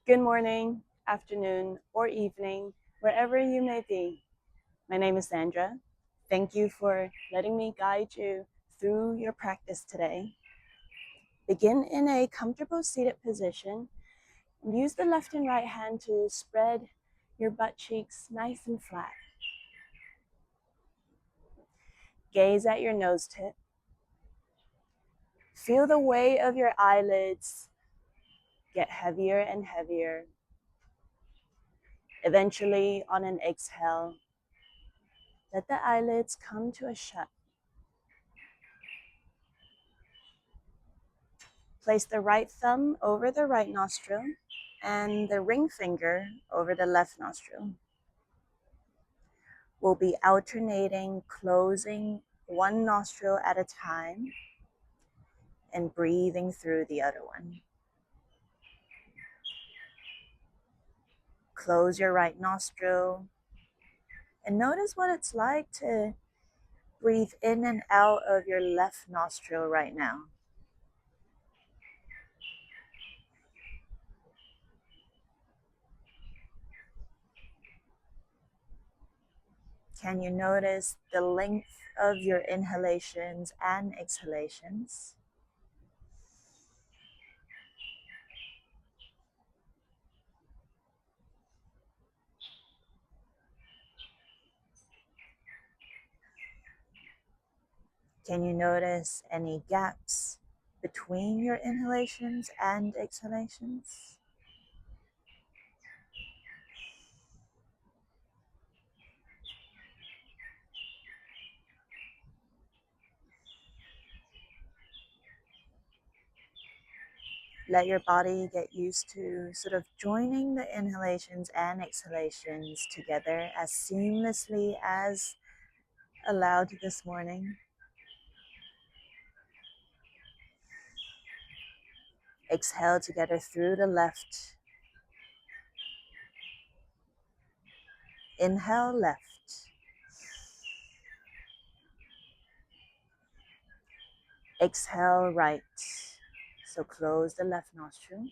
Good morning, afternoon, or evening, wherever you may be. My name is Sandra. Thank you for letting me guide you through your practice today. Begin in a comfortable seated position and use the left and right hand to spread your butt cheeks nice and flat. Gaze at your nose tip. Feel the weight of your eyelids get heavier and heavier. Eventually, on an exhale, let the eyelids come to a shut. Place the right thumb over the right nostril and the ring finger over the left nostril. We'll be alternating closing one nostril at a time and breathing through the other one. Close your right nostril and notice what it's like to breathe in and out of your left nostril right now. Can you notice the length of your inhalations and exhalations? Can you notice any gaps between your inhalations and exhalations? Let your body get used to sort of joining the inhalations and exhalations together as seamlessly as allowed this morning. Exhale together through the left. Inhale left. Exhale right. So close the left nostril.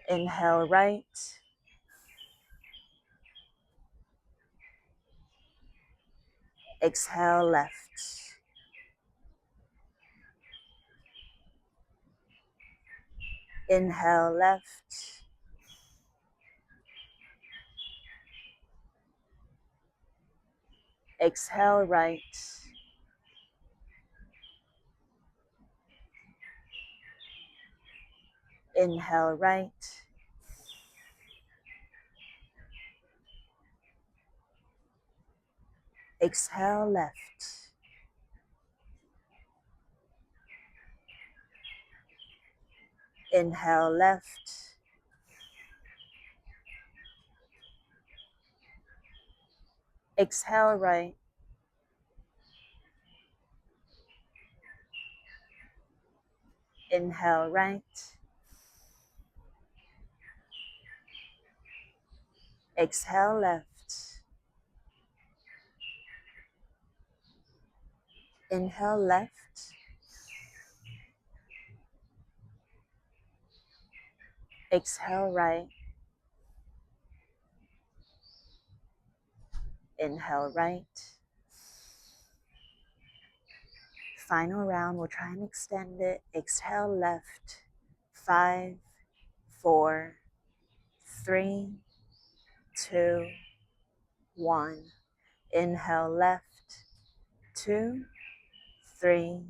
Inhale right. Exhale left. Inhale left. Exhale right. Inhale right. Exhale left. Inhale left. Exhale right. Inhale right. Exhale left. Inhale left. Exhale right. Inhale right. Final round, we'll try and extend it. Exhale left. 5, 4, 3, 2, 1. Inhale left. 2, 3,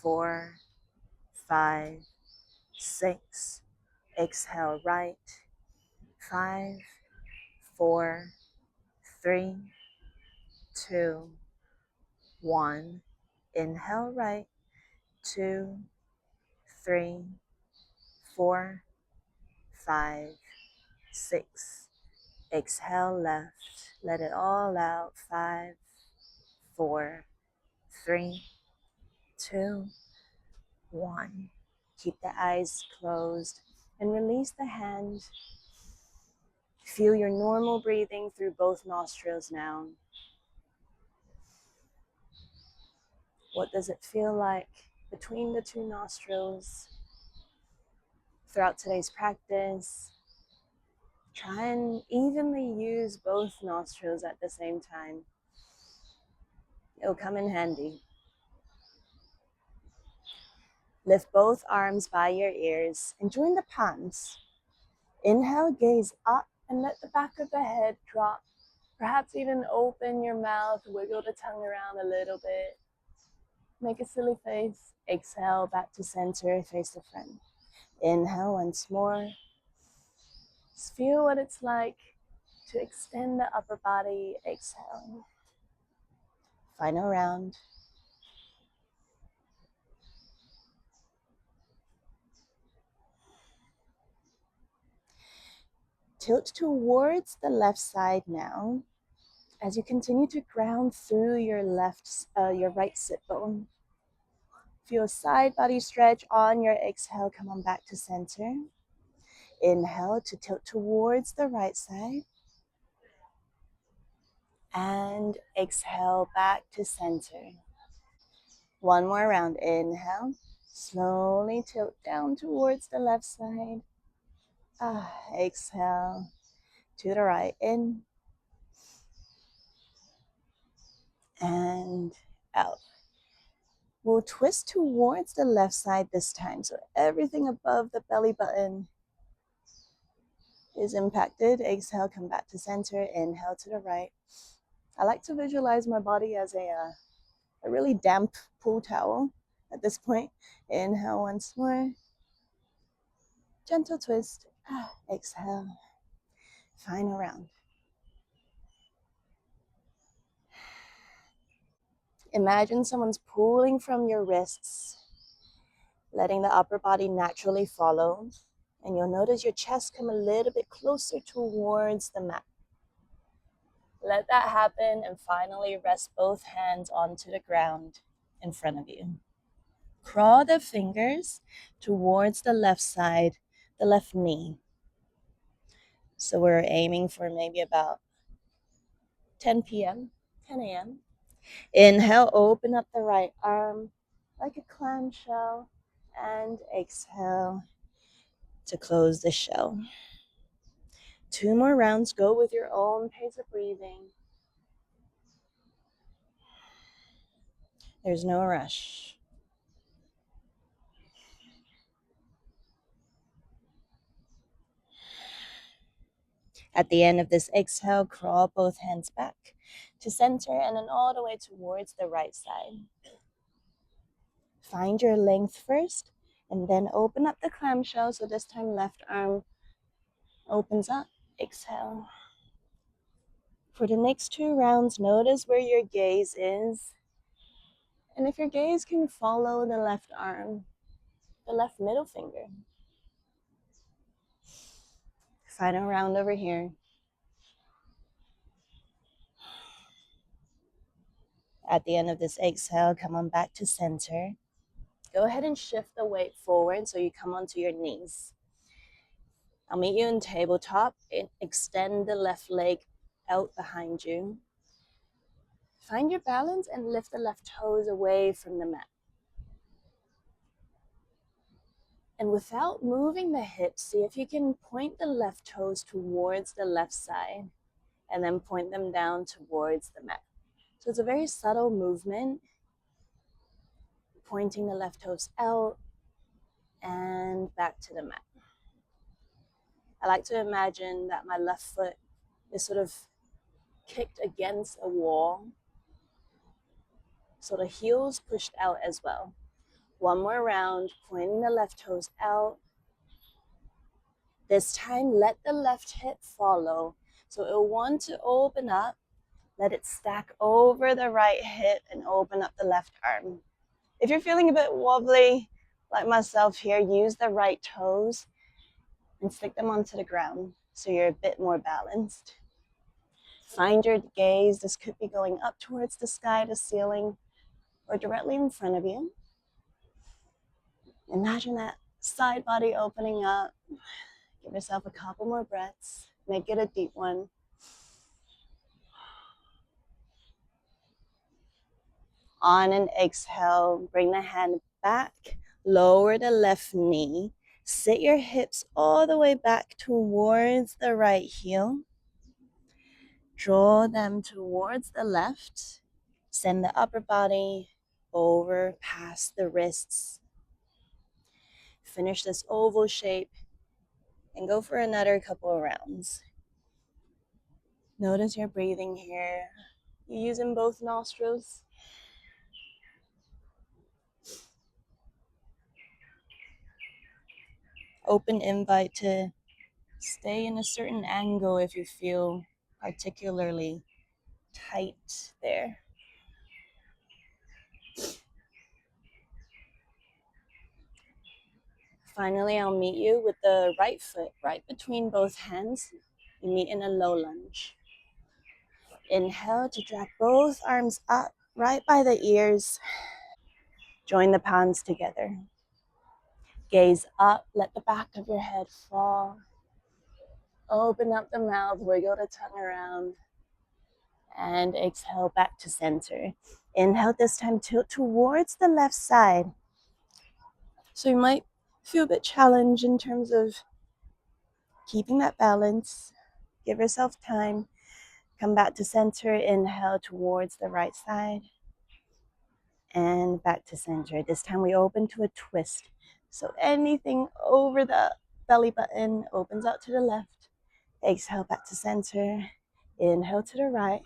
4, 5, 6. Exhale right. 5, 4, 3, 2, 1. Inhale right. 2, 3, 4, 5, 6. Exhale left. Let it all out. 5, 4, 3, 2, 1. Keep the eyes closed and release the hand. Feel your normal breathing through both nostrils now. What does it feel like between the two nostrils? Throughout today's practice, try and evenly use both nostrils at the same time. It'll come in handy. Lift both arms by your ears and join the palms. Inhale, gaze up and let the back of the head drop. Perhaps even open your mouth, wiggle the tongue around a little bit. Make a silly face. Exhale, back to center, face to front. Inhale once more. Just feel what it's like to extend the upper body. Exhale. Final round. Tilt towards the left side now as you continue to ground through your right sit bone. Feel side body stretch on your exhale. Come on back to center. Inhale to tilt towards the right side. And exhale back to center. One more round. Inhale. Slowly tilt down towards the left side. Exhale to the right. In. And out. We'll twist towards the left side this time. So everything above the belly button is impacted. Exhale, come back to center. Inhale to the right. I like to visualize my body as a really damp pool towel at this point. Inhale once more. Gentle twist. Exhale. Final round. Imagine someone's pulling from your wrists, letting the upper body naturally follow. And you'll notice your chest come a little bit closer towards the mat. Let that happen and finally rest both hands onto the ground in front of you. Crawl the fingers towards the left side, the left knee. So we're aiming for maybe about 10 a.m. Inhale, open up the right arm like a clamshell, and exhale to close the shell. 2 more rounds. Go with your own pace of breathing. There's no rush. At the end of this exhale, crawl both hands back to center and then all the way towards the right side. Find your length first and then open up the clamshell. So this time left arm opens up. Exhale. For the next 2 rounds, notice where your gaze is. And if your gaze can follow the left arm, the left middle finger. Final round over here. At the end of this exhale, come on back to center. Go ahead and shift the weight forward so you come onto your knees. I'll meet you in tabletop. Extend the left leg out behind you. Find your balance and lift the left toes away from the mat. And without moving the hips, see if you can point the left toes towards the left side and then point them down towards the mat. So it's a very subtle movement, pointing the left toes out and back to the mat. I like to imagine that my left foot is sort of kicked against a wall, so the heels pushed out as well. 1 more round, pointing the left toes out. This time, let the left hip follow. So it'll want to open up. Let it stack over the right hip and open up the left arm. If you're feeling a bit wobbly, like myself here, use the right toes and stick them onto the ground so you're a bit more balanced. Find your gaze. This could be going up towards the sky, the ceiling, or directly in front of you. Imagine that side body opening up. Give yourself a couple more breaths. Make it a deep one. On an exhale, bring the hand back, lower the left knee, Sit your hips all the way back towards the right heel. Draw them towards the left. Send the upper body over past the wrists. Finish this oval shape and go for another couple of rounds. Notice your breathing here. You're using both nostrils. Open invite to stay in a certain angle if you feel particularly tight there. Finally, I'll meet you with the right foot right between both hands. You meet in a low lunge. Inhale to drag both arms up right by the ears. Join the palms together. Gaze up, let the back of your head fall. Open up the mouth, wiggle the tongue around. And exhale back to center. Inhale this time, tilt towards the left side. So you might feel a bit challenged in terms of keeping that balance. Give yourself time. Come back to center. Inhale towards the right side. And back to center. This time we open to a twist. So anything over the belly button opens out to the left. Exhale back to center. Inhale to the right.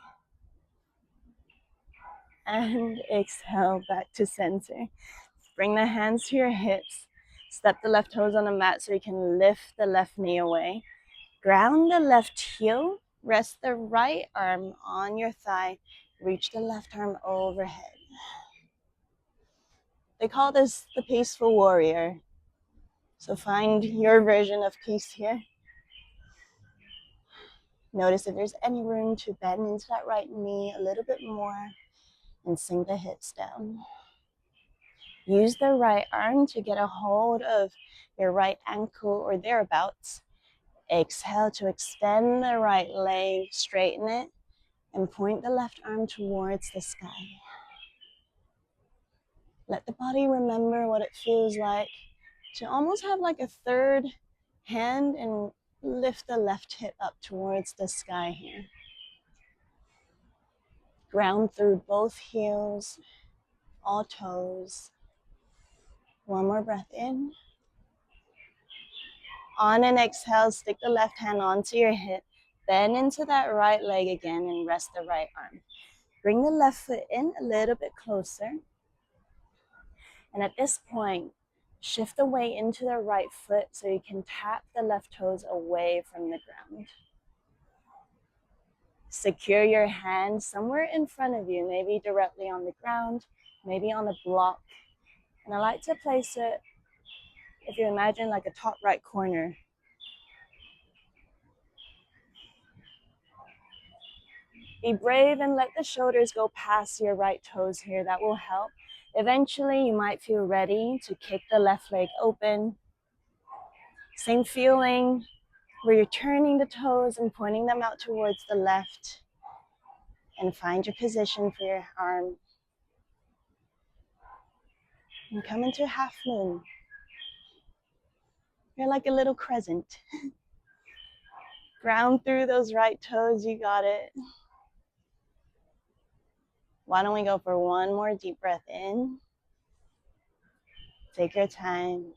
And exhale back to center. Bring the hands to your hips. Step the left toes on the mat so you can lift the left knee away. Ground the left heel. Rest the right arm on your thigh. Reach the left arm overhead. They call this the peaceful warrior. So find your version of peace here. Notice if there's any room to bend into that right knee a little bit more and sink the hips down. Use the right arm to get a hold of your right ankle or thereabouts. Exhale to extend the right leg, straighten it, and point the left arm towards the sky. Let the body remember what it feels like to almost have like a third hand and lift the left hip up towards the sky here. Ground through both heels, all toes. One more breath in. On an exhale, stick the left hand onto your hip. Bend into that right leg again and rest the right arm. Bring the left foot in a little bit closer. And at this point, shift the weight into the right foot so you can tap the left toes away from the ground. Secure your hand somewhere in front of you, maybe directly on the ground, maybe on a block. And I like to place it, if you imagine, like a top right corner. Be brave and let the shoulders go past your right toes here. That will help. Eventually, you might feel ready to kick the left leg open. Same feeling where you're turning the toes and pointing them out towards the left. And find your position for your arm. And come into half moon. You're like a little crescent. Ground through those right toes, you got it. Why don't we go for one more deep breath in? Take your time.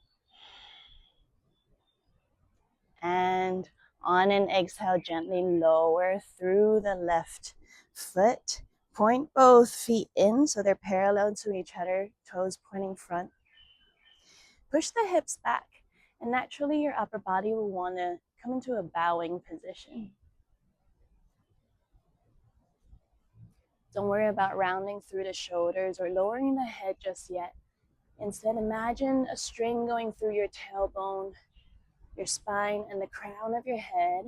And on an exhale, gently lower through the left foot. Point both feet in so they're parallel to each other, toes pointing front. Push the hips back, and naturally your upper body will want to come into a bowing position. Don't worry about rounding through the shoulders or lowering the head just yet. Instead, imagine a string going through your tailbone, your spine, and the crown of your head.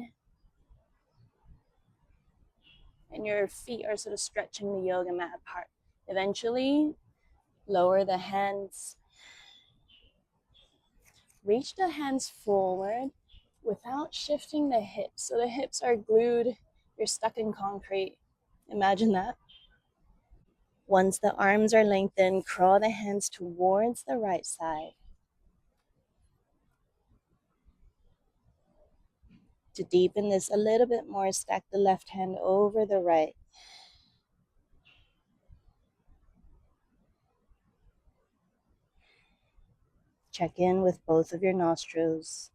And your feet are sort of stretching the yoga mat apart. Eventually, lower the hands. Reach the hands forward without shifting the hips. So the hips are glued, you're stuck in concrete. Imagine that. Once the arms are lengthened, crawl the hands towards the right side. To deepen this a little bit more, stack the left hand over the right. Check in with both of your nostrils.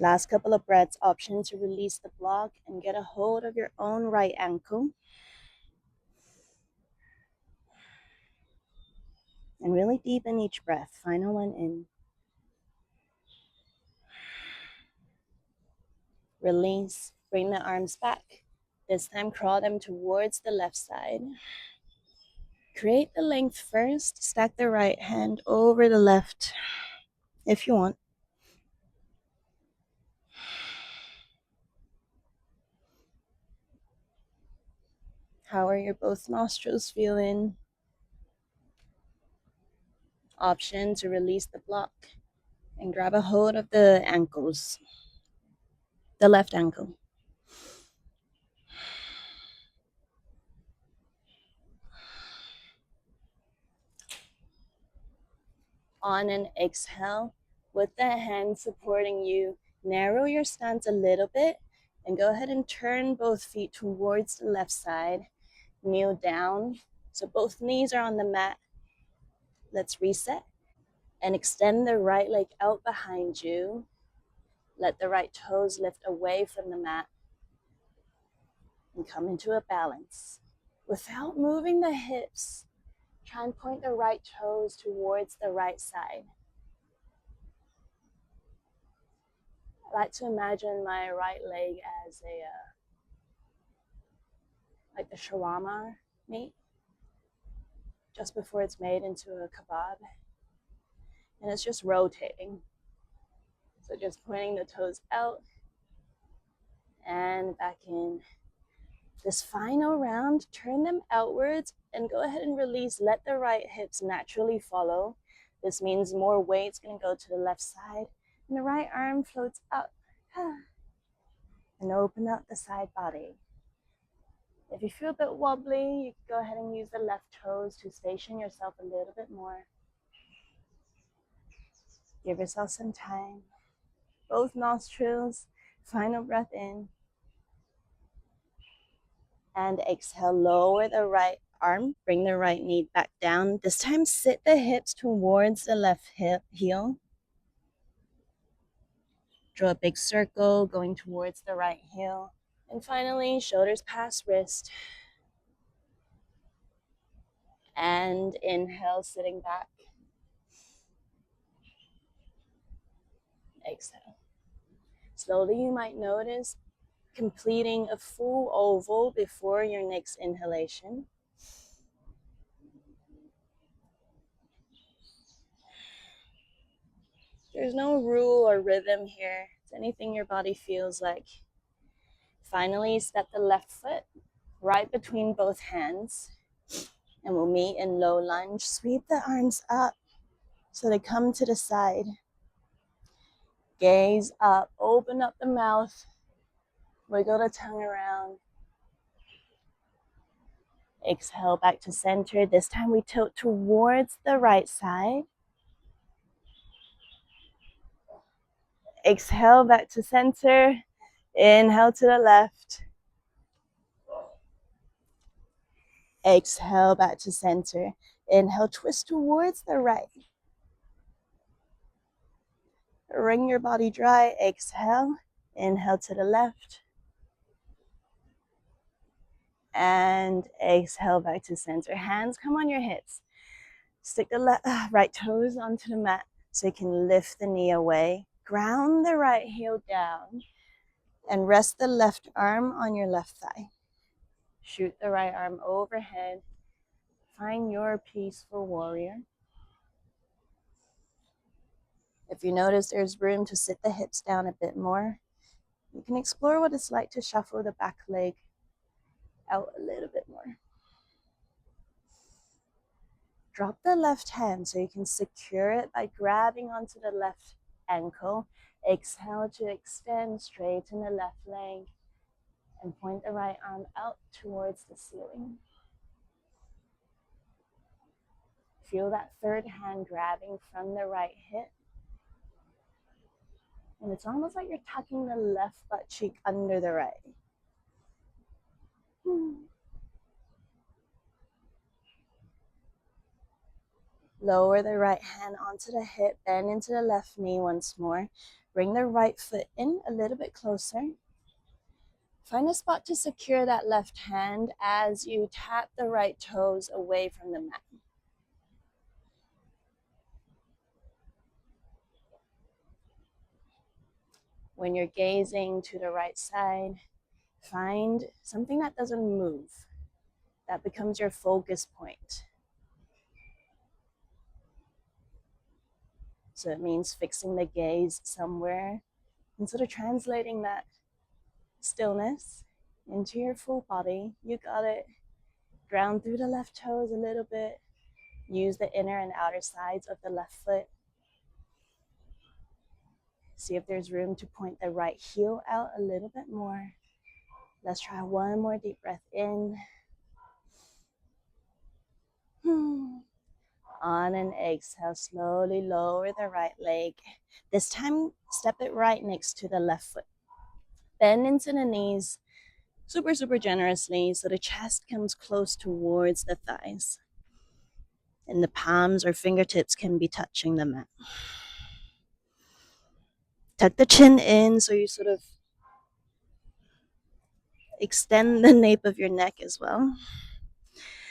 Last couple of breaths, option to release the block and get a hold of your own right ankle. And really deepen each breath. Final one in. Release. Bring the arms back. This time crawl them towards the left side. Create the length first. Stack the right hand over the left if you want. How are your both nostrils feeling? Option to release the block and grab a hold of the ankles, the left ankle. On an exhale, with the hand supporting you, narrow your stance a little bit and go ahead and turn both feet towards the left side. Kneel down so both knees are on the mat. Let's reset and extend the right leg out behind you. Let the right toes lift away from the mat and come into a balance. Without moving the hips, try and point the right toes towards the right side. I like to imagine my right leg as like the shawarma meat, just before it's made into a kebab. And it's just rotating. So just pointing the toes out and back in. This final round, turn them outwards and go ahead and release. Let the right hips naturally follow. This means more weight's gonna go to the left side and the right arm floats up. And open up the side body. If you feel a bit wobbly, you can go ahead and use the left toes to station yourself a little bit more. Give yourself some time. Both nostrils, final breath in. And exhale, lower the right arm, bring the right knee back down. This time, sit the hips towards the left heel. Draw a big circle going towards the right heel. And finally, shoulders past wrist. And inhale, sitting back. Exhale. Slowly, you might notice completing a full oval before your next inhalation. There's no rule or rhythm here. It's anything your body feels like. Finally, step the left foot right between both hands, and we'll meet in low lunge. Sweep the arms up so they come to the side. Gaze up, open up the mouth, wiggle the tongue around. Exhale back to center. This time we tilt towards the right side. Exhale back to center. Inhale to the left. Exhale back to center. Inhale, twist towards the right. Wring your body dry. Exhale. Inhale to the left. And exhale back to center. Hands come on your hips. Stick the right toes onto the mat so you can lift the knee away. Ground the right heel down and rest the left arm on your left thigh. Shoot the right arm overhead. Find your peaceful warrior. If you notice there's room to sit the hips down a bit more, you can explore what it's like to shuffle the back leg out a little bit more. Drop the left hand so you can secure it by grabbing onto the left ankle. Exhale to extend, straighten the left leg, and point the right arm out towards the ceiling. Feel that third hand grabbing from the right hip. And it's almost like you're tucking the left butt cheek under the right. Lower the right hand onto the hip, bend into the left knee once more. Bring the right foot in a little bit closer. Find a spot to secure that left hand as you tap the right toes away from the mat. When you're gazing to the right side, find something that doesn't move. That becomes your focus point. So it means fixing the gaze somewhere and sort of translating that stillness into your full body. You got it. Ground through the left toes a little bit. Use the inner and outer sides of the left foot. See if there's room to point the right heel out a little bit more. Let's try one more deep breath in. On an exhale, slowly lower the right leg. This time, step it right next to the left foot. Bend into the knees super, super generously so the chest comes close towards the thighs. And the palms or fingertips can be touching the mat. Tuck the chin in so you sort of extend the nape of your neck as well.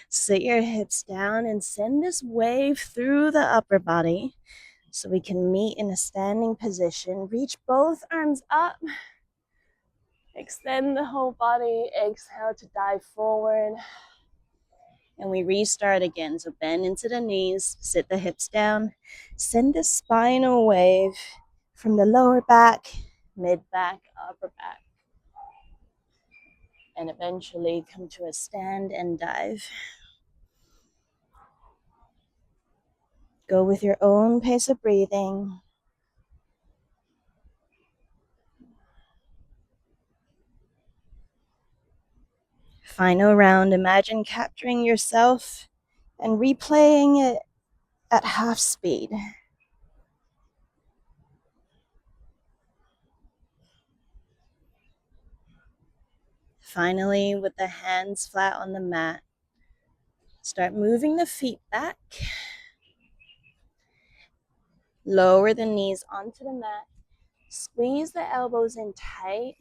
Sit your hips down and send this wave through the upper body so we can meet in a standing position. Reach both arms up. Extend the whole body. Exhale to dive forward. And we restart again. So bend into the knees, sit the hips down. Send the spinal wave from the lower back, mid back, upper back. And eventually come to a stand and dive. Go with your own pace of breathing. Final round, imagine capturing yourself and replaying it at half speed. Finally, with the hands flat on the mat, start moving the feet back. Lower the knees onto the mat. Squeeze the elbows in tight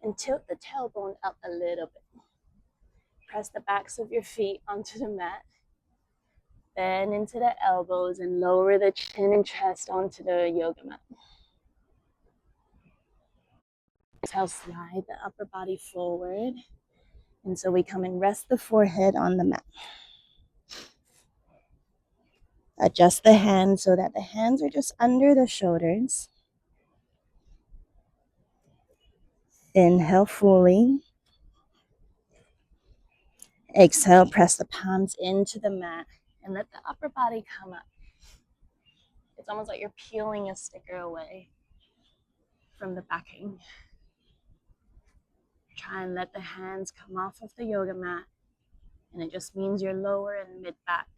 and tilt the tailbone up a little bit. Press the backs of your feet onto the mat. Bend into the elbows and lower the chin and chest onto the yoga mat. Exhale, slide the upper body forward. And so we come and rest the forehead on the mat. Adjust the hands so that the hands are just under the shoulders. Inhale fully. Exhale, press the palms into the mat and let the upper body come up. It's almost like you're peeling a sticker away from the backing. Try and let the hands come off of the yoga mat, and it just means your lower and mid back.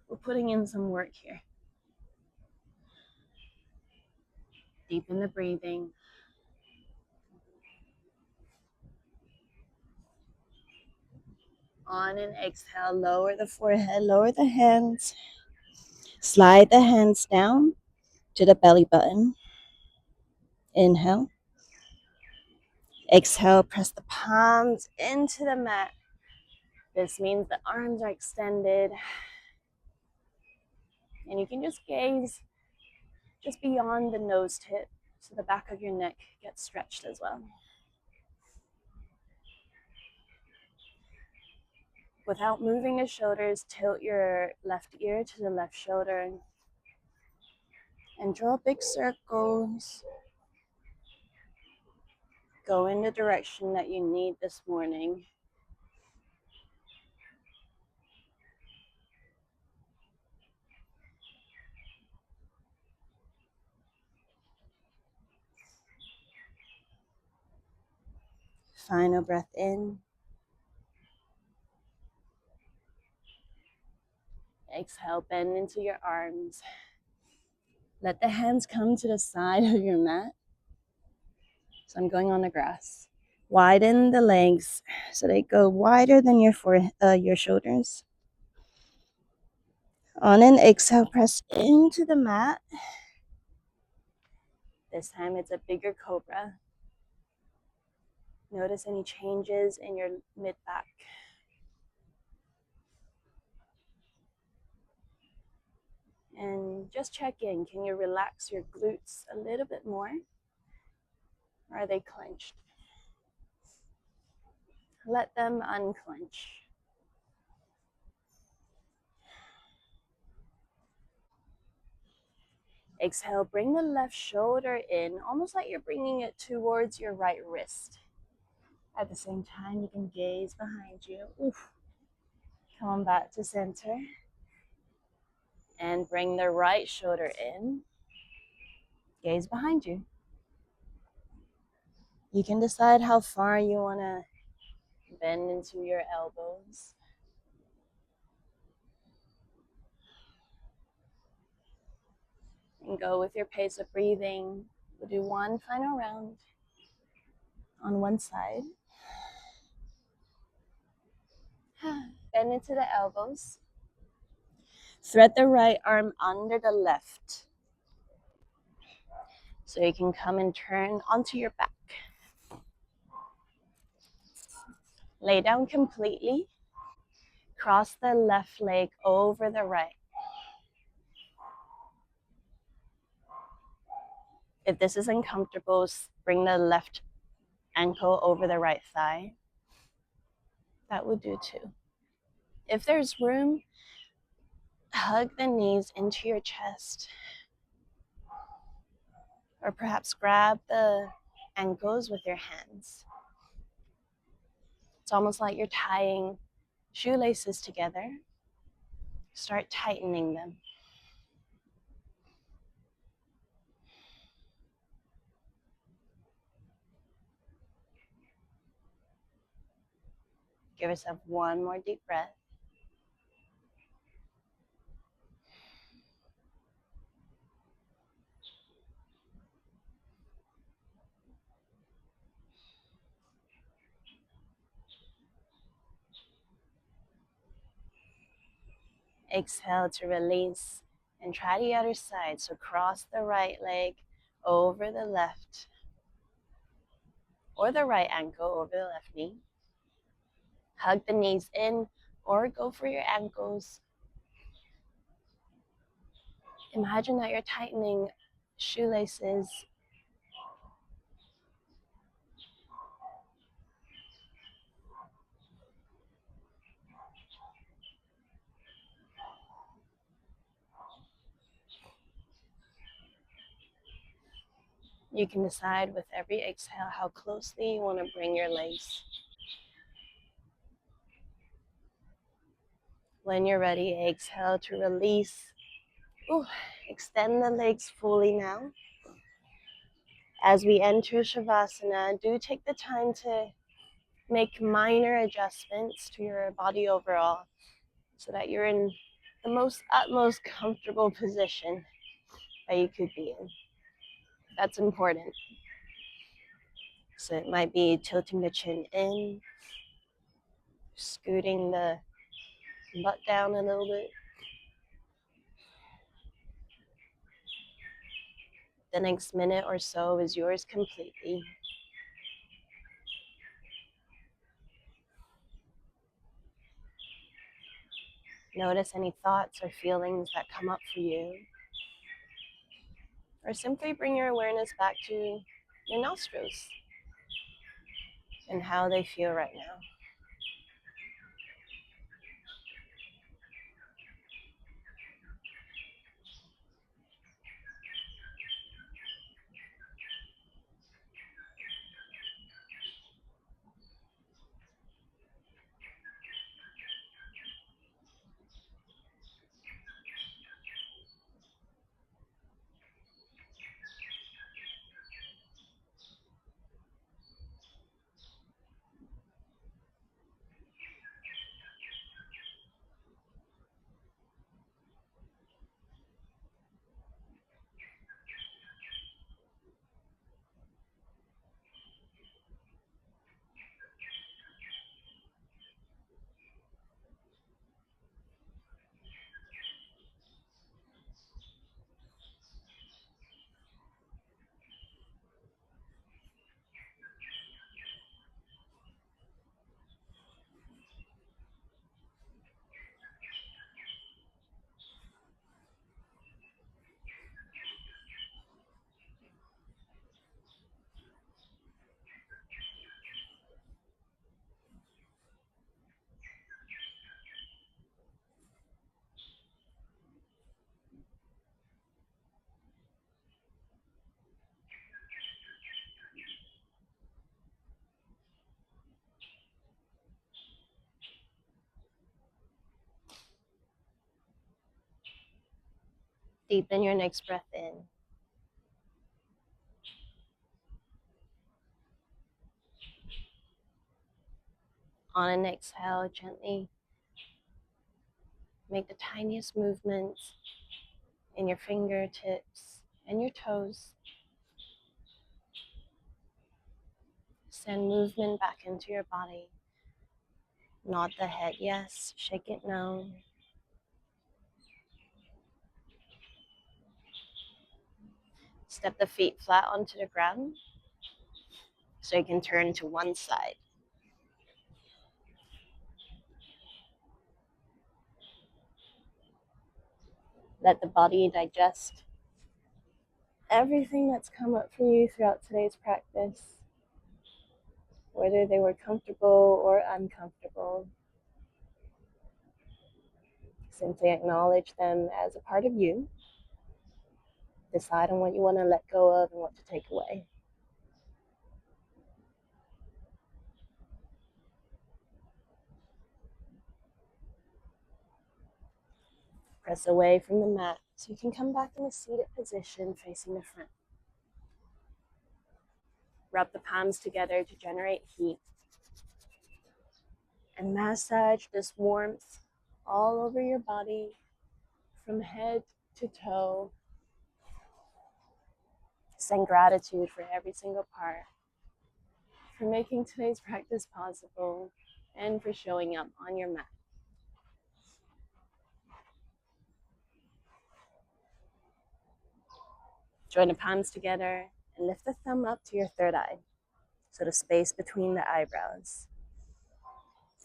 We're putting in some work here. Deepen the breathing. On an exhale, lower the forehead, lower the hands. Slide the hands down to the belly button. Inhale. Exhale, press the palms into the mat. This means the arms are extended. And you can just gaze just beyond the nose tip so the back of your neck gets stretched as well. Without moving the shoulders, tilt your left ear to the left shoulder and draw big circles. Go in the direction that you need this morning. Final breath in. Exhale, bend into your arms. Let the hands come to the side of your mat. So I'm going on the grass. Widen the legs so they go wider than your shoulders. On an exhale, press into the mat. This time it's a bigger cobra. Notice any changes in your mid-back. And just check in. Can you relax your glutes a little bit more? Or are they clenched? Let them unclench. Exhale, bring the left shoulder in, almost like you're bringing it towards your right wrist. At the same time, you can gaze behind you. Oof. Come back to center. And bring the right shoulder in. Gaze behind you. You can decide how far you want to bend into your elbows. And go with your pace of breathing. We'll do one final round on one side. Bend into the elbows. Thread the right arm under the left. So you can come and turn onto your back. Lay down completely. Cross the left leg over the right. If this is uncomfortable, bring the left ankle over the right thigh. That will do too. If there's room, hug the knees into your chest. Or perhaps grab the ankles with your hands. It's almost like you're tying shoelaces together. Start tightening them. Give yourself one more deep breath. Exhale to release and try the other side. So cross the right leg over the left, or the right ankle over the left knee. Hug the knees in or go for your ankles. Imagine that you're tightening shoelaces. You can decide with every exhale how closely you want to bring your legs. When you're ready, exhale to release. Ooh, extend the legs fully now. As we enter Shavasana, do take the time to make minor adjustments to your body overall so that you're in the utmost comfortable position that you could be in. That's important. So it might be tilting the chin in, scooting the butt down a little bit. The next minute or so is yours completely. Notice any thoughts or feelings that come up for you. Or simply bring your awareness back to your nostrils and how they feel right now. Deepen your next breath in. On an exhale, gently make the tiniest movements in your fingertips and your toes. Send movement back into your body. Nod the head yes, shake it no. Step the feet flat onto the ground so you can turn to one side. Let the body digest everything that's come up for you throughout today's practice, whether they were comfortable or uncomfortable. Simply acknowledge them as a part of you. Decide on what you want to let go of and what to take away. Press away from the mat so you can come back in a seated position facing the front. Rub the palms together to generate heat and massage this warmth all over your body from head to toe. Send gratitude for every single part, for making today's practice possible, and for showing up on your mat. Join the palms together and lift the thumb up to your third eye, so the space between the eyebrows.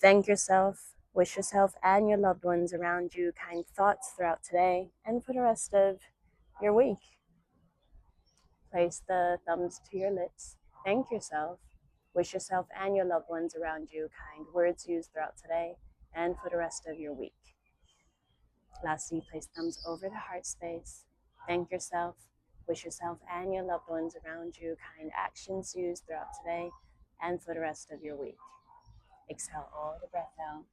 Thank yourself, wish yourself and your loved ones around you kind thoughts throughout today and for the rest of your week. Place the thumbs to your lips. Thank yourself, wish yourself and your loved ones around you kind words used throughout today and for the rest of your week. Lastly, place thumbs over the heart space. Thank yourself, wish yourself and your loved ones around you kind actions used throughout today and for the rest of your week. Exhale all the breath out.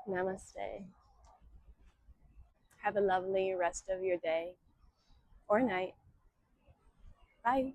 Namaste. Have a lovely rest of your day or night. Bye.